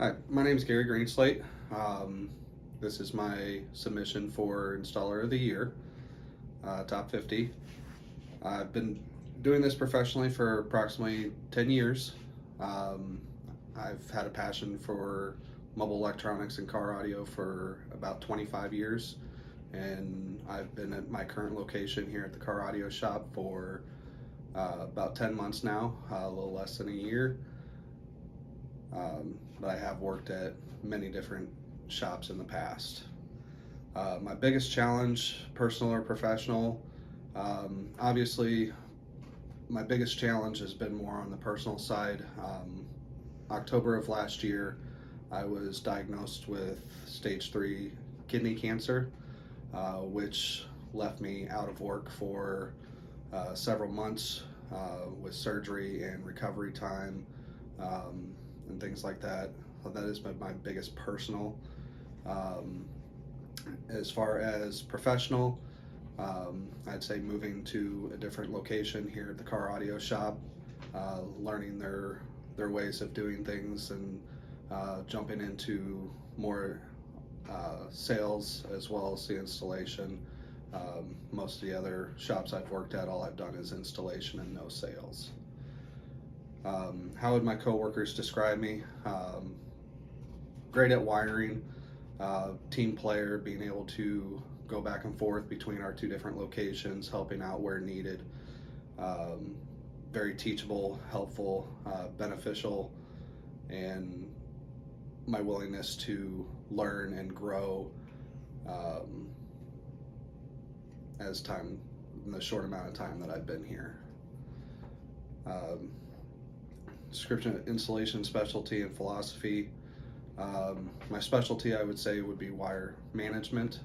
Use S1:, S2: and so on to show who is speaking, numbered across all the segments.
S1: Hi, my name is Gary Greenslate. This is my submission for Installer of the Year, top 50. I've been doing this professionally for approximately 10 years. Um, I've had a passion for mobile electronics and car audio for about 25 years, and I've been at my current location here at the car audio shop for about 10 months now, a little less than a year. But I have worked at many different shops in the past. My biggest challenge, personal or professional, obviously my biggest challenge has been more on the personal side. October of last year, I was diagnosed with stage 3 kidney cancer, which left me out of work for several months with surgery and recovery time. And things like that. So that has been my biggest personal. As far as professional, I'd say moving to a different location here at the car audio shop, learning their ways of doing things, and jumping into more sales as well as the installation. Most of the other shops I've worked at, all I've done is installation and no sales. How would my coworkers describe me? Great at wiring, team player, being able to go back and forth between our two different locations, helping out where needed. Very teachable, helpful, beneficial, and my willingness to learn and grow in the short amount of time that I've been here. Description: installation specialty and philosophy. My specialty, I would say, would be wire management.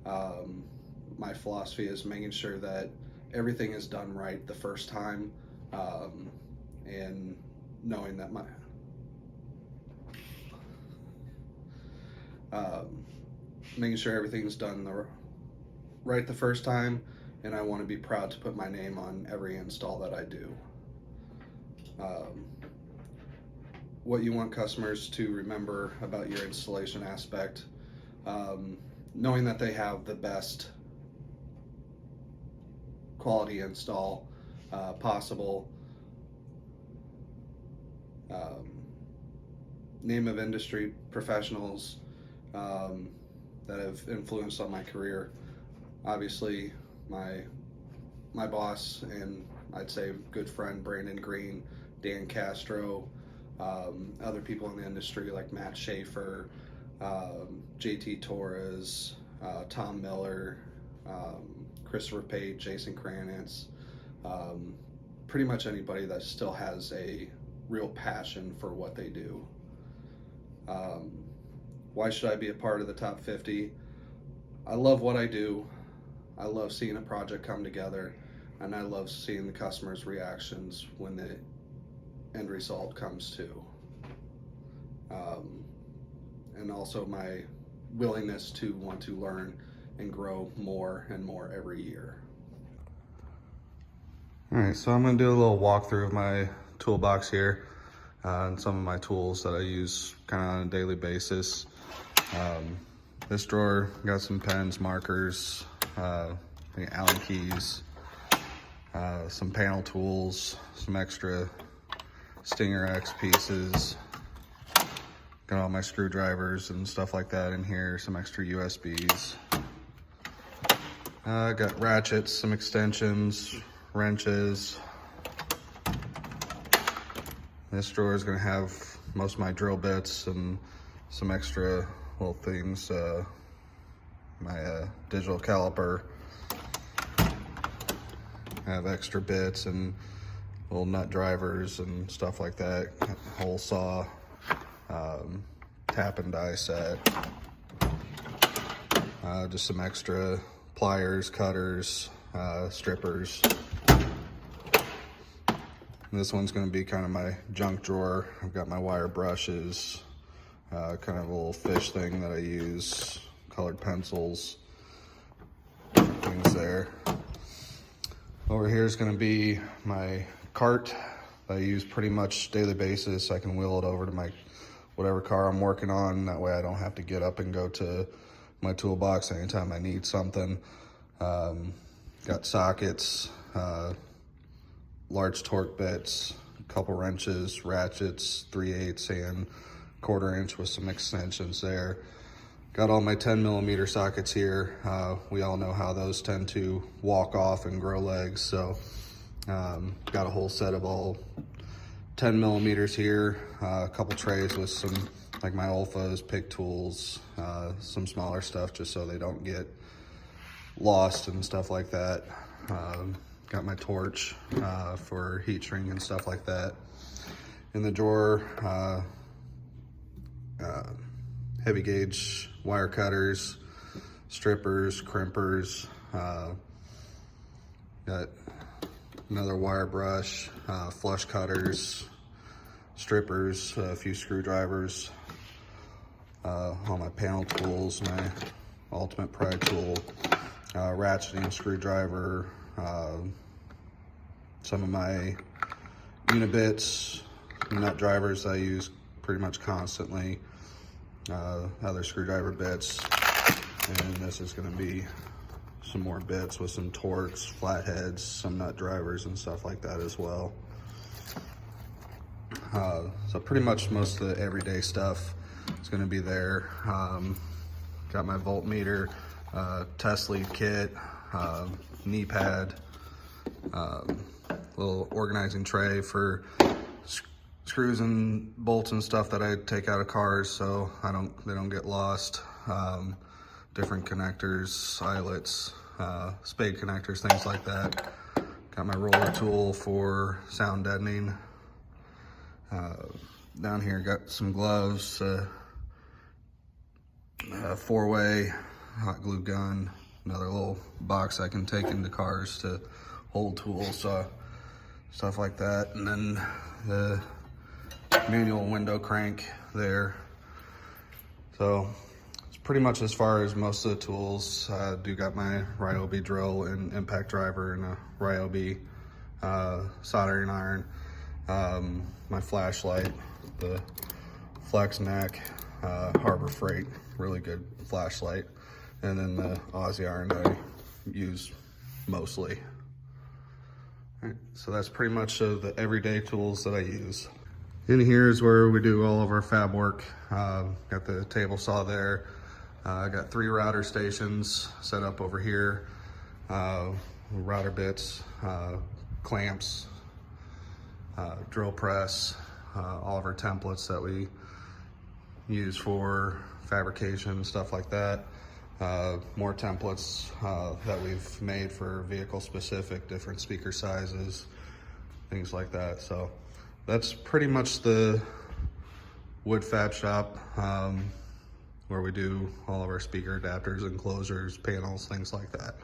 S1: My philosophy is making sure that everything is done right the first time, and knowing that making sure everything's done right the first time, and I want to be proud to put my name on every install that I do. What you want customers to remember about your installation aspect, knowing that they have the best quality install possible. Name of industry professionals that have influenced on my career. Obviously, my boss and I'd say good friend Brandon Green, Dan Castro, other people in the industry like Matt Schaefer, JT Torres, Tom Miller, Christopher Page, Jason Kranitz, pretty much anybody that still has a real passion for what they do. Why should I be a part of the top 50? I love what I do. I love seeing a project come together, and I love seeing the customers' reactions when the end result comes to. And also my willingness to want to learn and grow more and more every year.
S2: All right, so I'm gonna do a little walkthrough of my toolbox here and some of my tools that I use kind of on a daily basis. This drawer got some pens, markers, Allen keys, some panel tools, some extra Stinger X pieces, got all my screwdrivers and stuff like that in here, some extra USBs. Got ratchets, some extensions, wrenches. This drawer is going to have most of my drill bits and some extra little things. My digital caliper. I have extra bits and little nut drivers and stuff like that. Hole saw, tap and die set. Just some extra pliers, cutters, strippers. This one's going to be kind of my junk drawer. I've got my wire brushes, kind of a little fish thing that I use, colored pencils, things there. Over here is going to be my cart that I use pretty much daily basis. I can wheel it over to my whatever car I'm working on. That way I don't have to get up and go to my toolbox anytime I need something. Got sockets, large torque bits, a couple wrenches, ratchets, 3/8 and 1/4 inch with some extensions there. Got all my 10mm sockets here. We all know how those tend to walk off and grow legs, so got a whole set of all 10mm here, a couple trays with some, like my Olfas, pick tools, some smaller stuff just so they don't get lost and stuff like that. Got my torch for heat shrink and stuff like that. In the drawer, heavy gauge wire cutters, strippers, crimpers, got another wire brush, flush cutters, strippers, a few screwdrivers, all my panel tools, my ultimate pry tool, ratcheting screwdriver, some of my unibits, nut drivers I use pretty much constantly, other screwdriver bits, and this is going to be some more bits with some torques, flatheads, some nut drivers and stuff like that as well. So pretty much most of the everyday stuff is going to be there. Got my voltmeter, test lead kit, knee pad, little organizing tray for screws and bolts and stuff that I take out of cars so they don't get lost. Different connectors, eyelets, spade connectors, things like that. Got my roller tool for sound deadening. Down here got some gloves, a 4-way hot glue gun, another little box I can take into cars to hold tools, stuff like that, and then the manual window crank there. So it's pretty much as far as most of the tools. I do got my Ryobi drill and impact driver and a Ryobi soldering iron, my flashlight, the Flex Neck Harbor Freight, really good flashlight, and then the Aussie iron that I use mostly. All right, so that's pretty much the everyday tools that I use. In here is where we do all of our fab work. Got the table saw there. I got 3 router stations set up over here. Router bits, clamps, drill press, all of our templates that we use for fabrication, stuff like that. More templates that we've made for vehicle specific, different speaker sizes, things like that. So that's pretty much the wood fab shop, where we do all of our speaker adapters, enclosures, panels, things like that.